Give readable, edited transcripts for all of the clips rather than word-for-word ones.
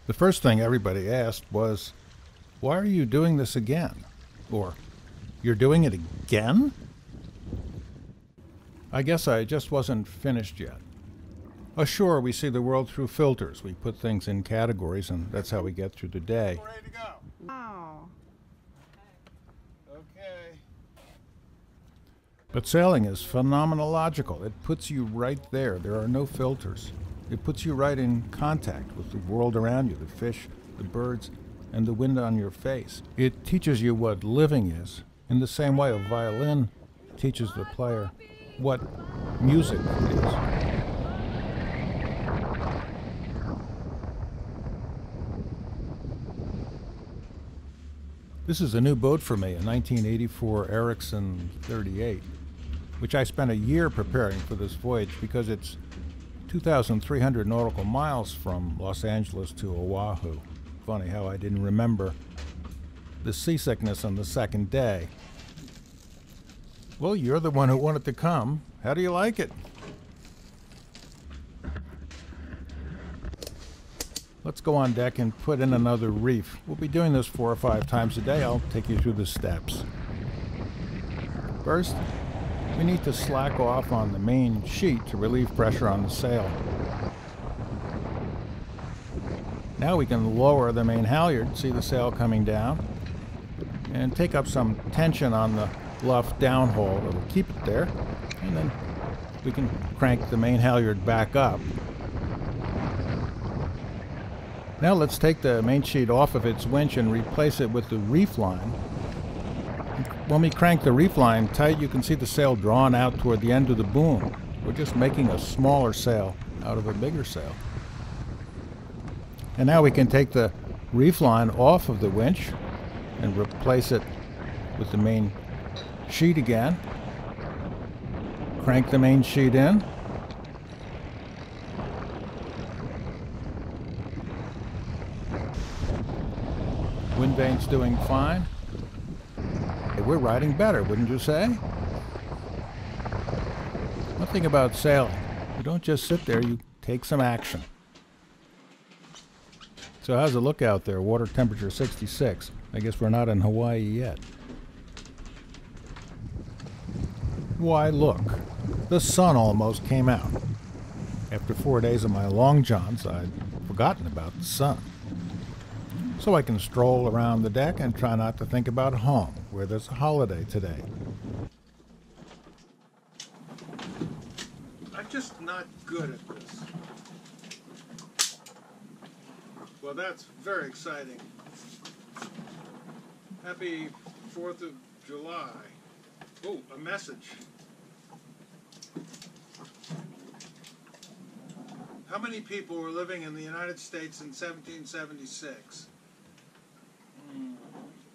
The first thing everybody asked was, "Why are you doing this again?" Or, "You're doing it again?" I guess I just wasn't finished yet. Sure, we see the world through filters. We put things in categories, and that's how we get through the day. We're ready to go. Oh. Okay. But sailing is phenomenological. It puts you right there. There are no filters. It puts you right in contact with the world around you, the fish, the birds, and the wind on your face. It teaches you what living is, in the same way a violin teaches the player what music is. This is a new boat for me, a 1984 Ericsson 38, which I spent a year preparing for this voyage because it's 2,300 nautical miles from Los Angeles to Oahu. Funny how I didn't remember the seasickness on the second day. Well, you're the one who wanted to come. How do you like it? Let's go on deck and put in another reef. We'll be doing this 4 or 5 times a day. I'll take you through the steps. First, we need to slack off on the main sheet to relieve pressure on the sail. Now we can lower the main halyard, see the sail coming down, and take up some tension on the luff downhaul that'll keep it there, and then we can crank the main halyard back up. Now let's take the main sheet off of its winch and replace it with the reef line. When we crank the reef line tight, you can see the sail drawn out toward the end of the boom. We're just making a smaller sail out of a bigger sail. And now we can take the reef line off of the winch and replace it with the main sheet again. Crank the main sheet in. Wind vane's doing fine. Hey, we're riding better, wouldn't you say? One thing about sailing, you don't just sit there, you take some action. So how's it look out there? Water temperature 66. I guess we're not in Hawaii yet. Why, look, the sun almost came out. After 4 days of my long johns, I'd forgotten about the sun. So I can stroll around the deck and try not to think about home, where there's a holiday today. I'm just not good at this. Well, that's very exciting. Happy 4th of July. Oh, a message. How many people were living in the United States in 1776?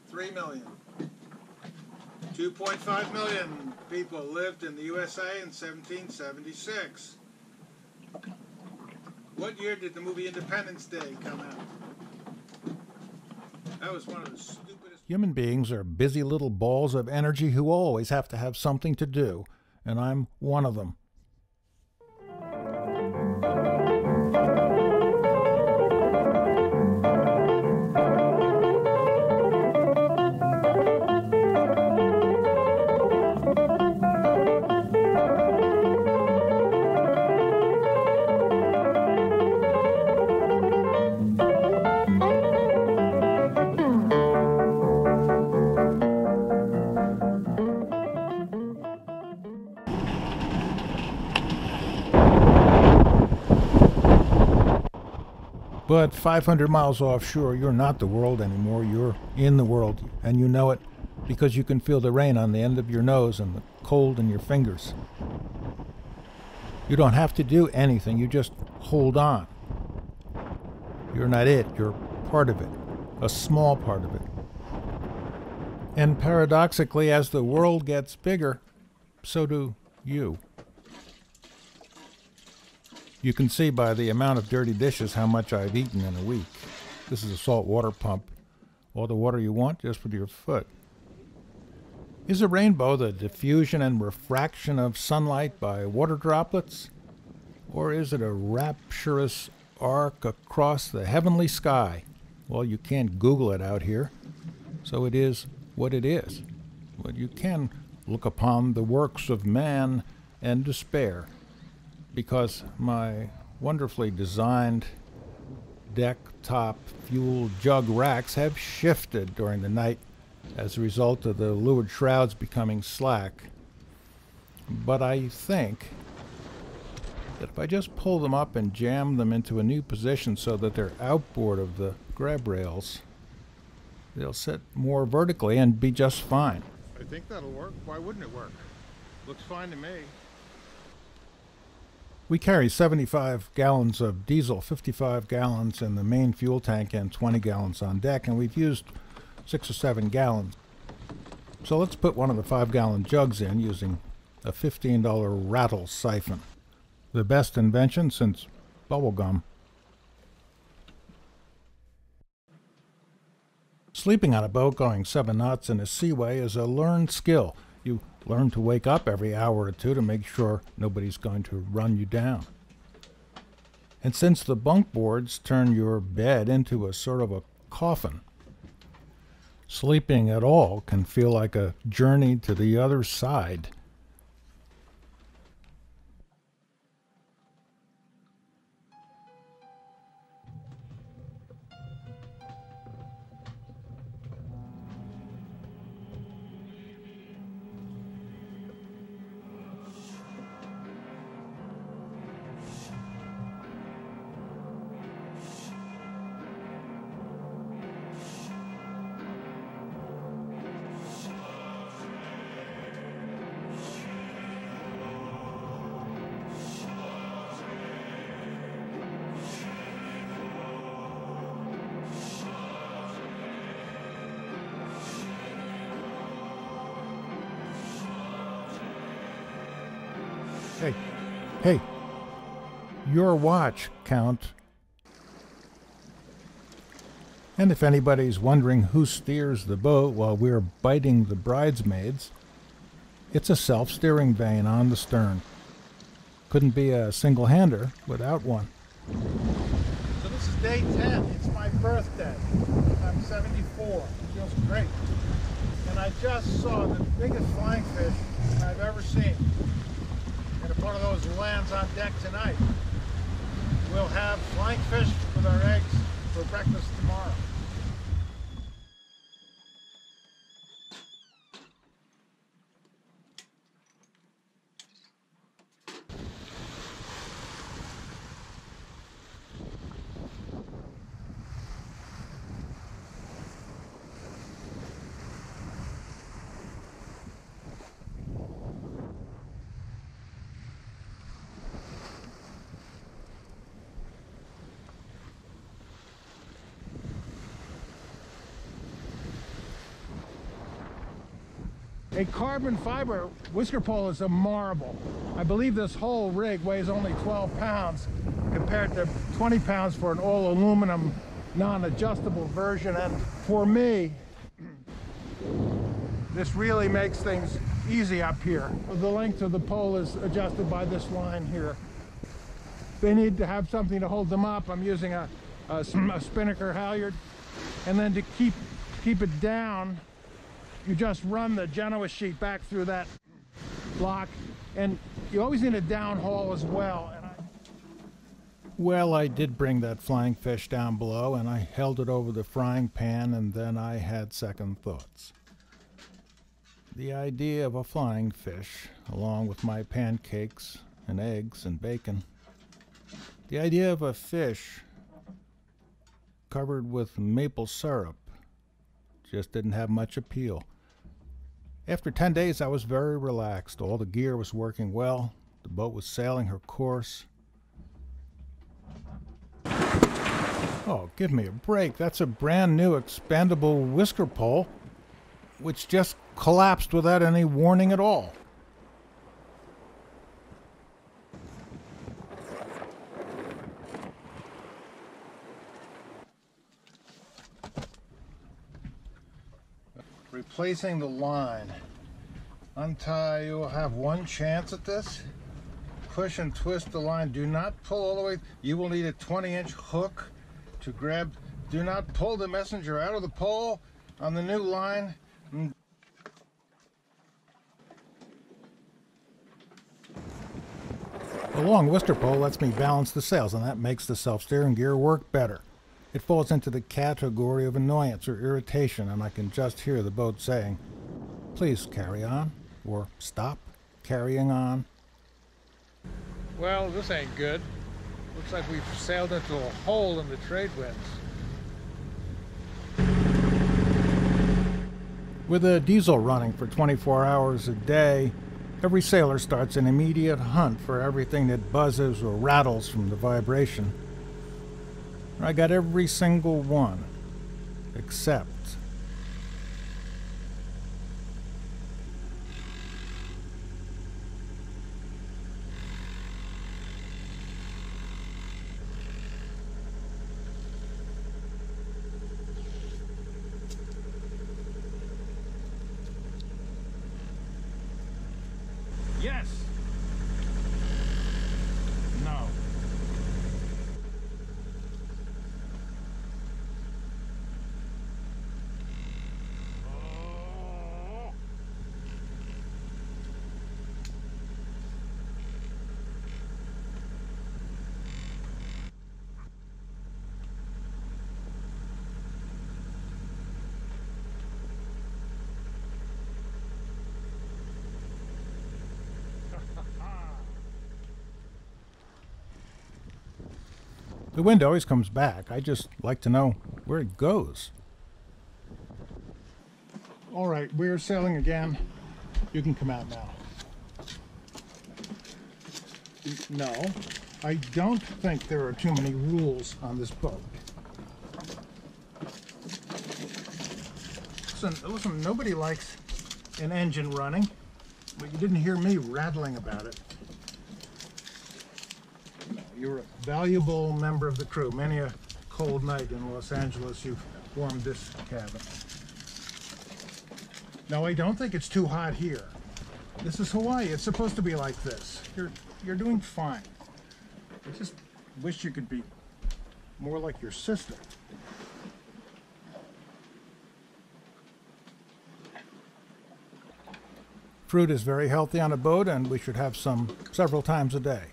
3 million. 2.5 million people lived in the USA in 1776. What year did the movie Independence Day come out? That was one of the stupidest... Human beings are busy little balls of energy who always have to have something to do, and I'm one of them. But 500 miles offshore, you're not the world anymore. You're in the world, and you know it because you can feel the rain on the end of your nose and the cold in your fingers. You don't have to do anything. You just hold on. You're not it. You're part of it, a small part of it. And paradoxically, as the world gets bigger, so do you. You can see by the amount of dirty dishes how much I've eaten in a week. This is a salt water pump. All the water you want just with your foot. Is a rainbow the diffusion and refraction of sunlight by water droplets? Or is it a rapturous arc across the heavenly sky. Well, you can't Google it out here, so it is what it is. But you can look upon the works of man and despair, because my wonderfully designed deck top fuel jug racks have shifted during the night as a result of the leeward shrouds becoming slack. But I think that if I just pull them up and jam them into a new position so that they're outboard of the grab rails, they'll sit more vertically and be just fine. I think that'll work. Why wouldn't it work? Looks fine to me. We carry 75 gallons of diesel, 55 gallons in the main fuel tank, and 20 gallons on deck, and we've used 6 or 7 gallons. So let's put one of the 5-gallon jugs in using a $15 rattle siphon. The best invention since bubble gum. Sleeping on a boat going 7 knots in a seaway is a learned skill. You learn to wake up every hour or two to make sure nobody's going to run you down. And since the bunk boards turn your bed into a sort of a coffin, sleeping at all can feel like a journey to the other side. Hey, your watch, Count. And if anybody's wondering who steers the boat while we're biting the bridesmaids, it's a self-steering vane on the stern. Couldn't be a single-hander without one. So this is day 10. It's my birthday. I'm 74. It feels great. And I just saw the biggest flying fish I've ever seen. And if one of those lands on deck tonight, we'll have flying fish with our eggs for breakfast tomorrow. A carbon fiber whisker pole is a marvel. I believe this whole rig weighs only 12 pounds compared to 20 pounds for an all aluminum non-adjustable version. And for me, this really makes things easy up here. The length of the pole is adjusted by this line here. They need to have something to hold them up. I'm using a spinnaker halyard. And then to keep it down, you just run the Genoa sheet back through that block, and you always need a downhaul as well. Well, I did bring that flying fish down below, and I held it over the frying pan, and then I had second thoughts. The idea of a flying fish, along with my pancakes and eggs and bacon, the idea of a fish covered with maple syrup just didn't have much appeal. After 10 days, I was very relaxed. All the gear was working well. The boat was sailing her course. Oh, give me a break. That's a brand new expandable whisker pole, which just collapsed without any warning at all. Replacing the line. Untie, you'll have one chance at this. push and twist the line. Do not pull all the way. You will need a 20-inch hook to grab. Do not pull the messenger out of the pole on the new line. The long Worcester pole lets me balance the sails, and that makes the self-steering gear work better. It falls into the category of annoyance or irritation, and I can just hear the boat saying, "Please carry on," or "Stop carrying on." Well, this ain't good. Looks like we've sailed into a hole in the trade winds. With a diesel running for 24 hours a day, every sailor starts an immediate hunt for everything that buzzes or rattles from the vibration. I got every single one, except... Yes. No. The wind always comes back. I just like to know where it goes. All right, we're sailing again. You can come out now. No, I don't think there are too many rules on this boat. Listen, nobody likes an engine running, but you didn't hear me rattling about it. You're a valuable member of the crew. Many a cold night in Los Angeles, you've warmed this cabin. No, I don't think it's too hot here. This is Hawaii. It's supposed to be like this. You're doing fine. I just wish you could be more like your sister. Fruit is very healthy on a boat, and we should have some several times a day.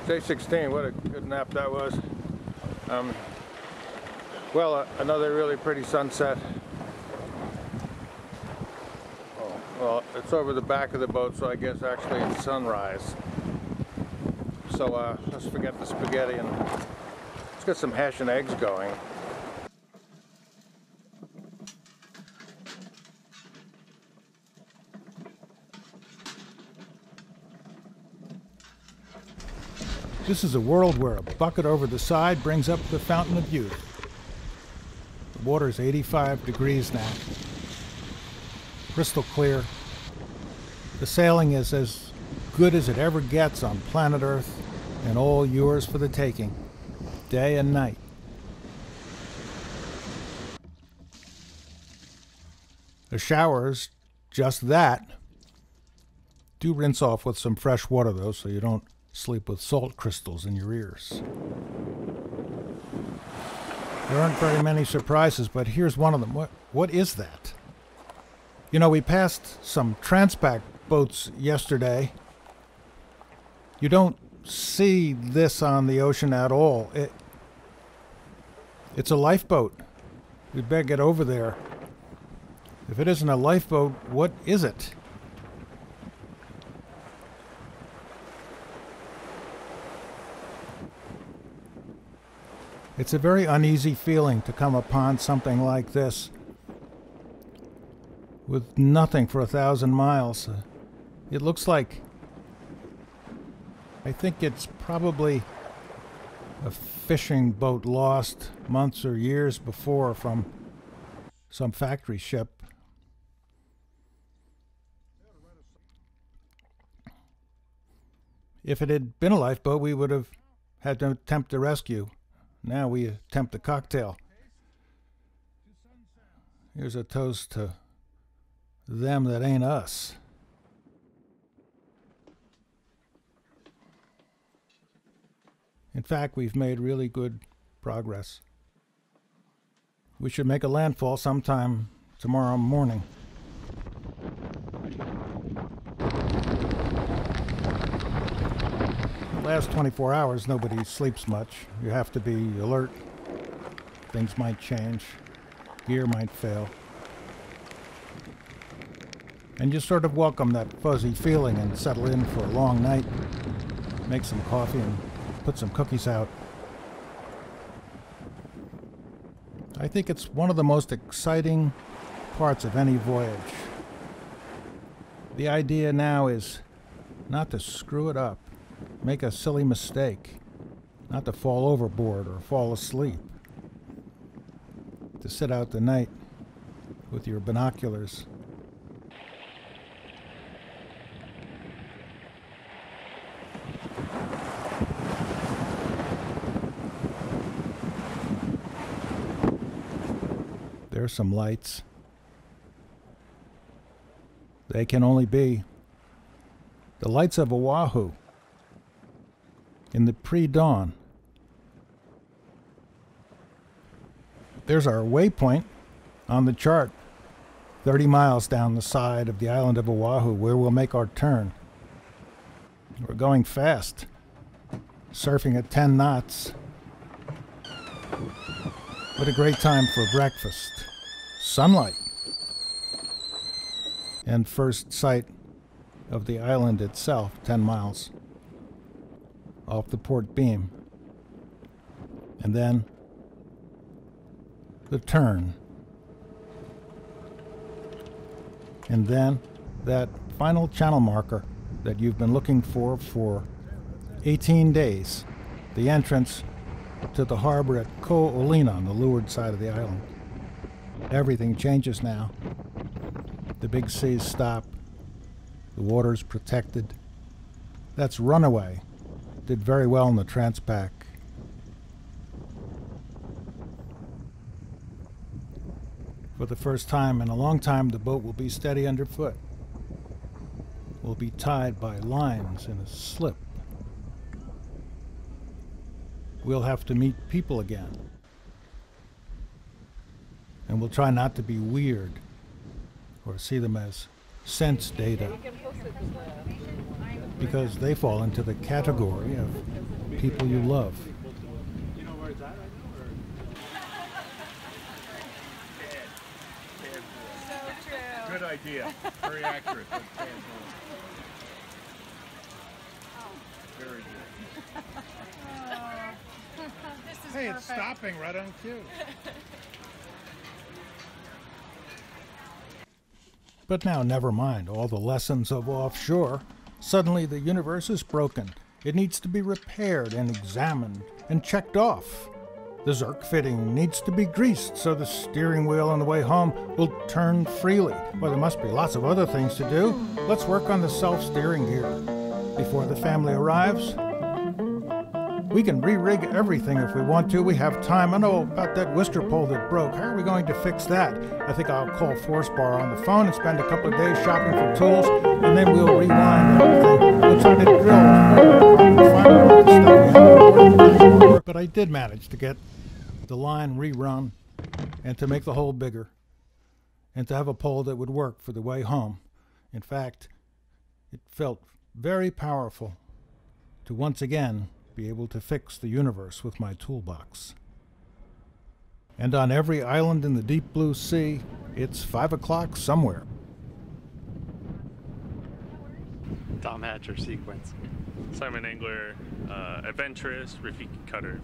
Day 16, what a good nap that was. Well, another really pretty sunset. Oh, well, it's over the back of the boat, so I guess actually it's sunrise. So let's forget the spaghetti and let's get some hash and eggs going. This is a world where a bucket over the side brings up the fountain of youth. The water is 85 degrees now. Crystal clear. The sailing is as good as it ever gets on planet Earth, and all yours for the taking, day and night. The showers, just that. Do rinse off with some fresh water though, so you don't sleep with salt crystals in your ears. There aren't very many surprises, but here's one of them. What is that? You know, we passed some Transpac boats yesterday. You don't see this on the ocean at all. It's a lifeboat. We'd better get over there. If it isn't a lifeboat, what is it? It's a very uneasy feeling to come upon something like this with nothing for 1,000 miles. It looks like, I think it's probably a fishing boat lost months or years before from some factory ship. If it had been a lifeboat, we would have had to attempt the rescue. Now we attempt a cocktail. Here's a toast to them that ain't us. In fact, we've made really good progress. We should make a landfall sometime tomorrow morning. The last 24 hours, nobody sleeps much. You have to be alert. Things might change. Gear might fail. And you sort of welcome that fuzzy feeling and settle in for a long night. Make some coffee and put some cookies out. I think it's one of the most exciting parts of any voyage. The idea now is not to screw it up, make a silly mistake, not to fall overboard or fall asleep, to sit out the night with your binoculars. There's some lights. They can only be the lights of Oahu in the pre-dawn. There's our waypoint on the chart, 30 miles down the side of the island of Oahu, where we'll make our turn. We're going fast, surfing at 10 knots. What a great time for breakfast. Sunlight. And first sight of the island itself, 10 miles off the port beam. And then the turn. And then that final channel marker that you've been looking for 18 days. The entrance to the harbor at Ko Olina on the leeward side of the island. Everything changes now. The big seas stop. The water's protected. That's Runaway. Did very well in the Transpac. For the first time in a long time, the boat will be steady underfoot. Will be tied by lines in a slip. We'll have to meet people again. And we'll try not to be weird or see them as sense data, because they fall into the category of people you love. Good idea. Very accurate. Very good. Hey, it's stopping right on cue. But now, never mind all the lessons of offshore. Suddenly the universe is broken. It needs to be repaired and examined and checked off. The Zerk fitting needs to be greased so the steering wheel on the way home will turn freely. Well, there must be lots of other things to do. Let's work on the self-steering gear. Before the family arrives, we can re-rig everything if we want to. We have time. I know about that Wister pole that broke. How are we going to fix that? I think I'll call Force Bar on the phone and spend a couple of days shopping for tools, and then we'll rewind everything. We'll try to drill. But I did manage to get the line rerun and to make the hole bigger and to have a pole that would work for the way home. In fact, it felt very powerful to once again be able to fix the universe with my toolbox. And on every island in the deep blue sea, it's 5 o'clock somewhere. Tom Hatcher sequence. Simon Engler, adventurous, Rafiki Cutter.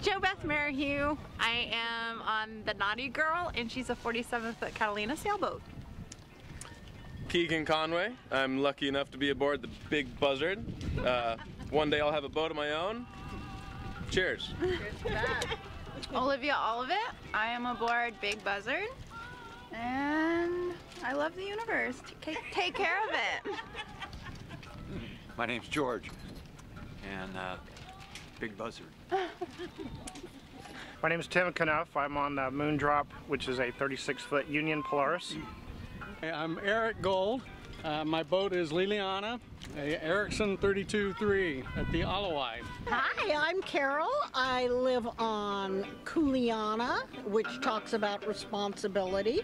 Jo Beth Merrihew. I am on the Naughty Girl, and she's a 47-foot Catalina sailboat. Keegan Conway. I'm lucky enough to be aboard the Big Buzzard. One day I'll have a boat of my own. Cheers. Cheers to that. Olivia Olivet. I am aboard Big Buzzard, and I love the universe. Take care of it. My name's George, and Big Buzzard. My name is Tim Knuff. I'm on the Moondrop, which is a 36-foot Union Polaris. I'm Eric Gold. My boat is Liliana, a Erickson 32-3 at the Alawai. Hi, I'm Carol. I live on Kuleana, which talks about responsibility,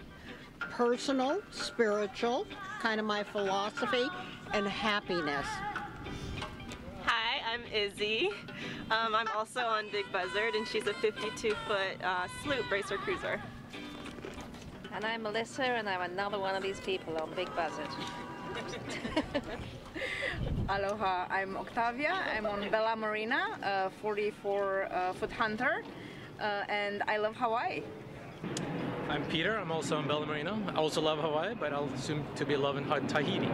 personal, spiritual, kind of my philosophy, and happiness. Hi, I'm Izzy. I'm also on Big Buzzard, and she's a 52-foot sloop racer cruiser. And I'm Melissa, and I'm another one of these people on Big Buzzard. Aloha, I'm Octavia. I'm on Bella Marina, a 44-foot hunter, and I love Hawaii. I'm Peter. I'm also on Bella Marina. I also love Hawaii, but I'll soon to be loving Tahiti. Yeah,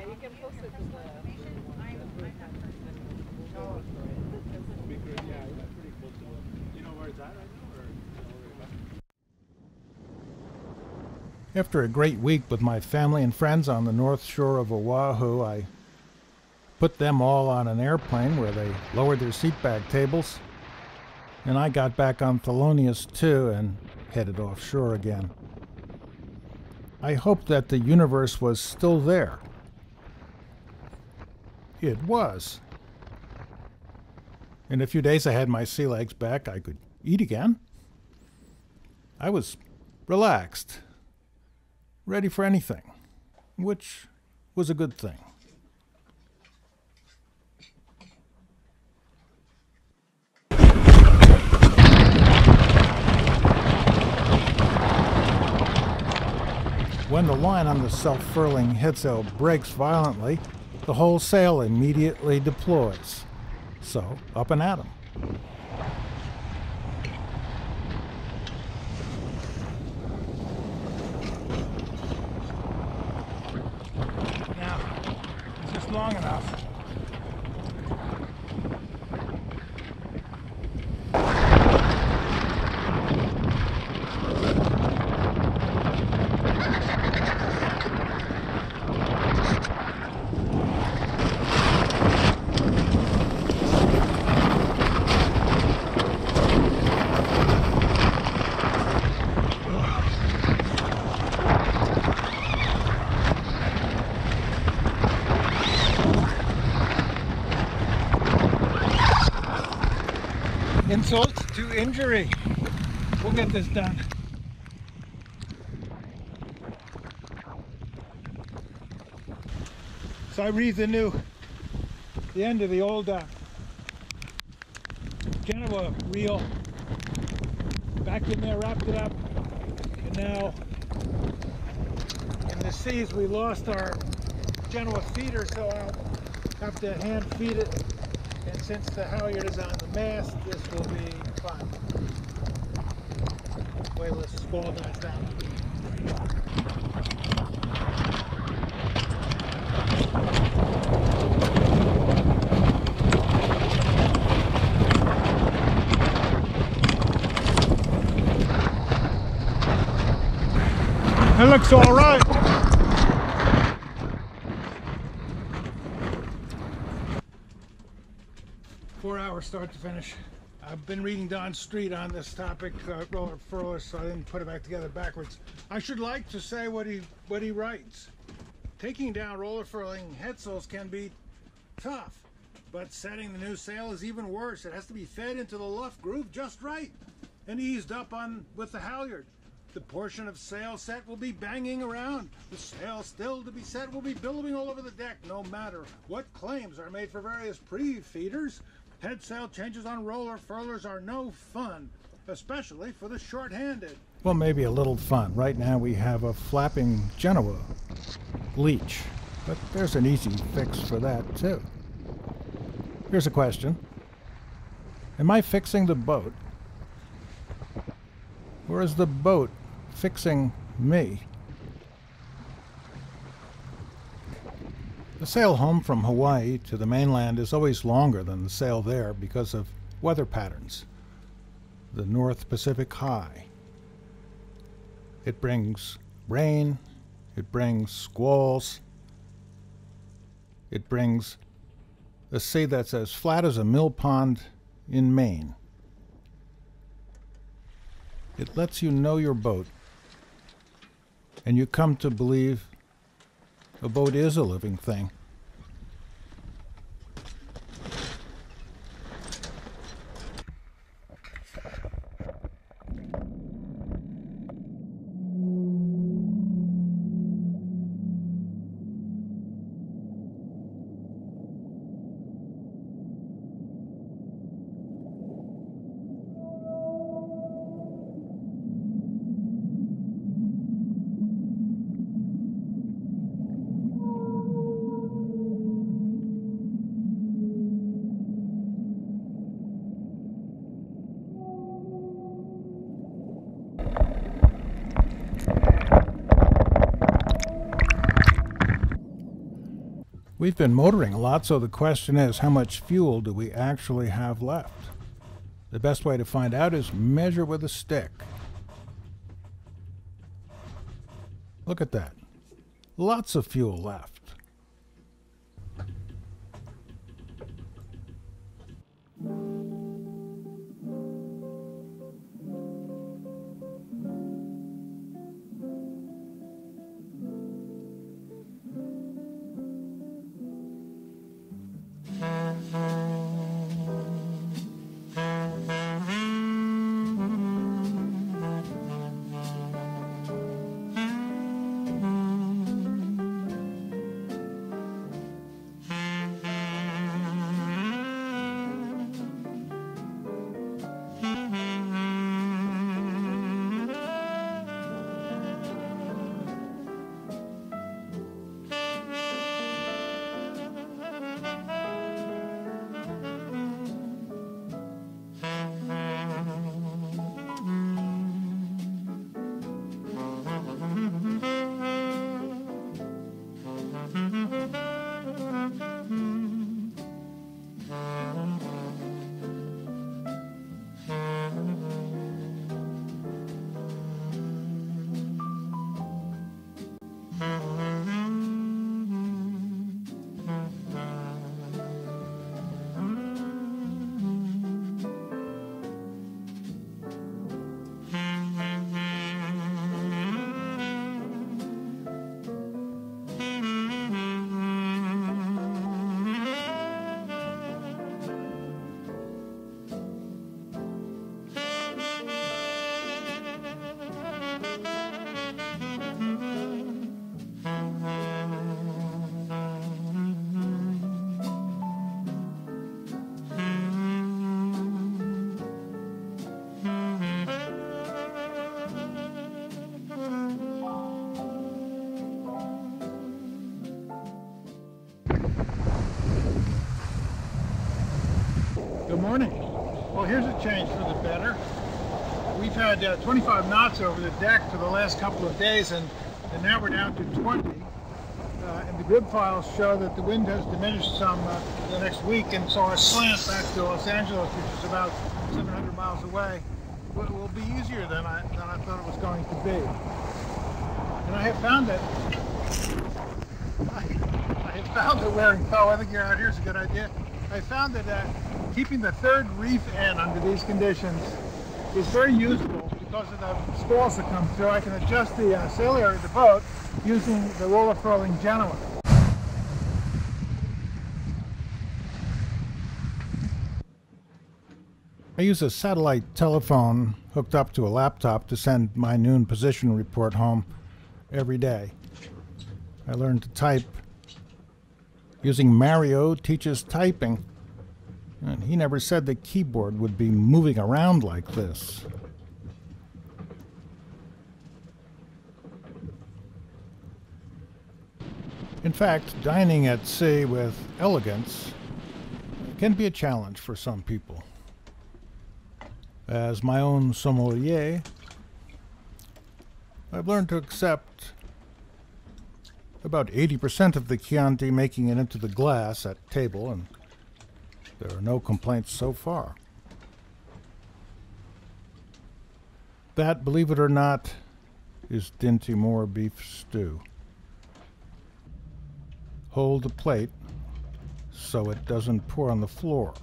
you can post it to After a great week with my family and friends on the north shore of Oahu, I put them all on an airplane where they lowered their seatbag tables, and I got back on Thelonious too and headed offshore again. I hoped that the universe was still there. It was. In a few days I had my sea legs back. I could eat again. I was relaxed, ready for anything, which was a good thing. When the line on the self-furling headsail breaks violently, the whole sail immediately deploys. So, up and at 'em. Now, is this long enough? Insult to injury. We'll get this done. So I read the end of the old Genoa reel. Back in there, wrapped it up, and now in the seas we lost our Genoa feeder, so I'll have to hand feed it. And since the halyard is on the mast, this will be fun. Way less squall dies down. That looks all right. Start to finish. I've been reading Don Street on this topic, roller furlers, so I didn't put it back together backwards. I should like to say what he writes. Taking down roller furling headsails can be tough, but setting the new sail is even worse. It has to be fed into the luff groove just right and eased up on with the halyard. The portion of sail set will be banging around. The sail still to be set will be billowing all over the deck, no matter what claims are made for various pre-feeders. Head sail changes on roller furlers are no fun, especially for the short-handed. Well, maybe a little fun. Right now we have a flapping Genoa leech, but there's an easy fix for that too. Here's a question. Am I fixing the boat, or is the boat fixing me? The sail home from Hawaii to the mainland is always longer than the sail there because of weather patterns. The North Pacific High. It brings rain, it brings squalls, it brings a sea that's as flat as a mill pond in Maine. It lets you know your boat, and you come to believe a boat is a living thing. We've been motoring a lot, so the question is, how much fuel do we actually have left? The best way to find out is measure with a stick. Look at that. Lots of fuel left. Good morning. Well, here's a change for the better. We've had 25 knots over the deck for the last couple of days, and now we're down to 20. And the grid files show that the wind has diminished some the next week, and so our slant back to Los Angeles, which is about 700 miles away, will be easier than I thought it was going to be. And I have found that wearing tow, I think you're out here is a good idea. I found that keeping the third reef in under these conditions is very useful because of the squalls that come through. I can adjust the sail area of the boat using the roller furling Genoa. I use a satellite telephone hooked up to a laptop to send my noon position report home every day. I learned to type using Mario Teaches Typing, and he never said the keyboard would be moving around like this. In fact, dining at sea with elegance can be a challenge for some people. As my own sommelier, I've learned to accept about 80% of the Chianti making it into the glass at table, and there are no complaints so far. That, believe it or not, is Dinty Moore beef stew. Hold the plate so it doesn't pour on the floor.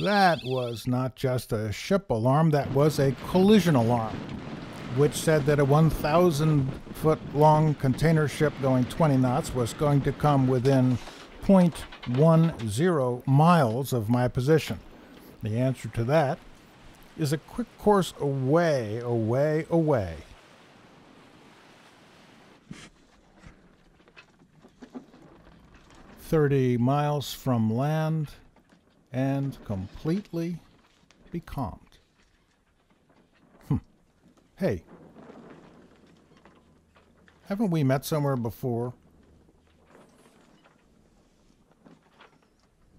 That was not just a ship alarm, that was a collision alarm, which said that a 1,000-foot-long container ship going 20 knots was going to come within 0.10 miles of my position. The answer to that is a quick course away, away, away. "30 miles from land and completely becalmed." Hey, haven't we met somewhere before?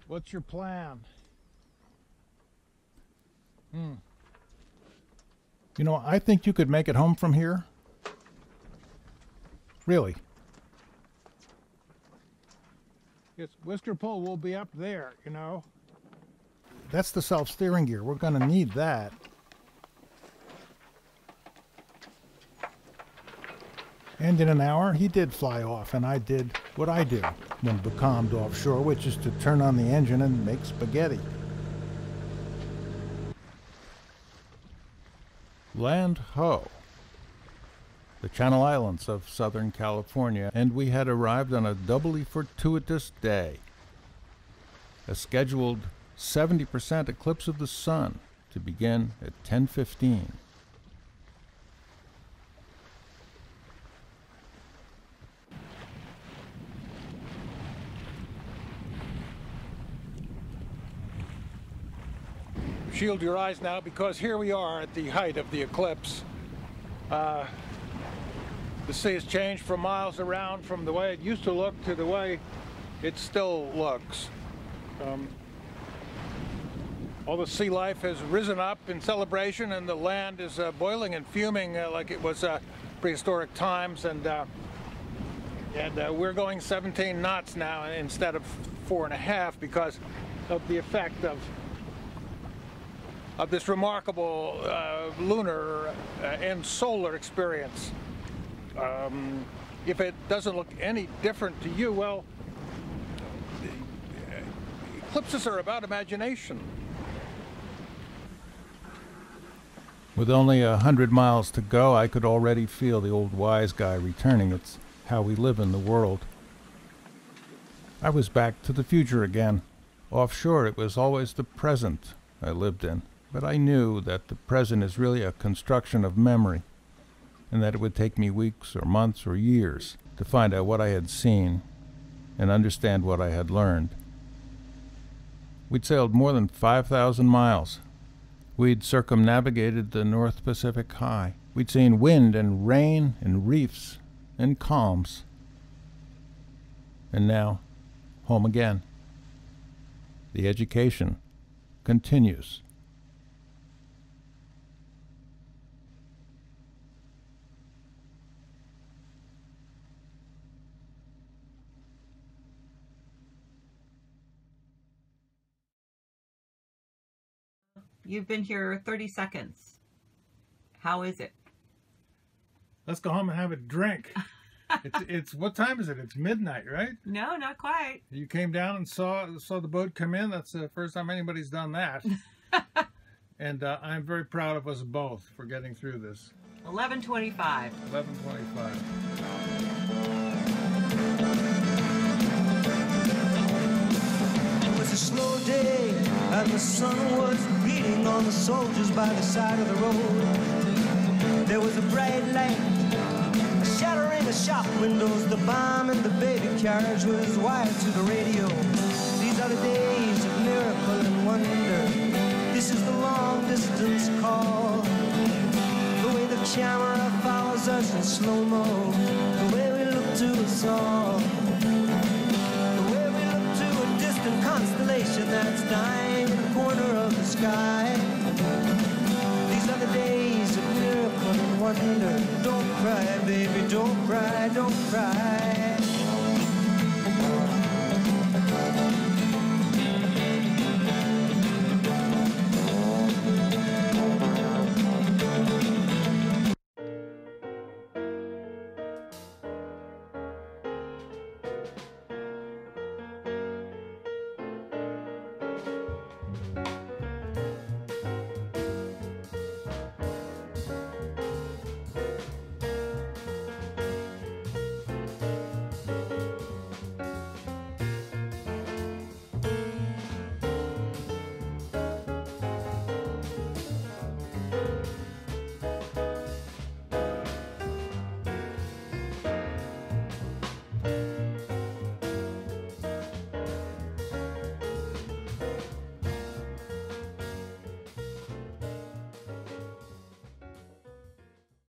What's your plan? You know, I think you could make it home from here. Really. Yes, Whisker Pole will be up there, you know. That's the self-steering gear. We're going to need that. And in an hour, he did fly off, and I did what I do when becalmed offshore, which is to turn on the engine and make spaghetti. Land ho! The Channel Islands of Southern California, and we had arrived on a doubly fortuitous day. A scheduled 70% eclipse of the sun to begin at 10:15. Shield your eyes now, because here we are at the height of the eclipse. The sea has changed for miles around, from the way it used to look to the way it still looks. All the sea life has risen up in celebration, and the land is boiling and fuming like it was prehistoric times. And we're going 17 knots now instead of 4.5 because of the effect of this remarkable lunar and solar experience. If it doesn't look any different to you, well, eclipses are about imagination. With only 100 miles to go, I could already feel the old wise guy returning. It's how we live in the world. I was back to the future again. Offshore, it was always the present I lived in. But I knew that the present is really a construction of memory, and that it would take me weeks or months or years to find out what I had seen and understand what I had learned. We'd sailed more than 5,000 miles. We'd circumnavigated the North Pacific High. We'd seen wind and rain and reefs and calms. And now, home again. The education continues. You've been here 30 seconds. How is it? Let's go home and have a drink. It's what time is it? It's midnight, right? No, not quite. You came down and saw the boat come in. That's the first time anybody's done that. And I'm very proud of us both for getting through this. 11:25. 11:25. It was a slow day, and the sun was beating on the soldiers by the side of the road. There was a bright light, shattering the shop windows. The bomb in the baby carriage was wired to the radio. These are the days of miracle and wonder. This is the long distance call. The way the camera follows us in slow-mo. The way we look to us all. The way we look to a distant constellation that's dying in the corner of the sky. These are the days of miracle and wonder. Don't cry, baby, don't cry, don't cry.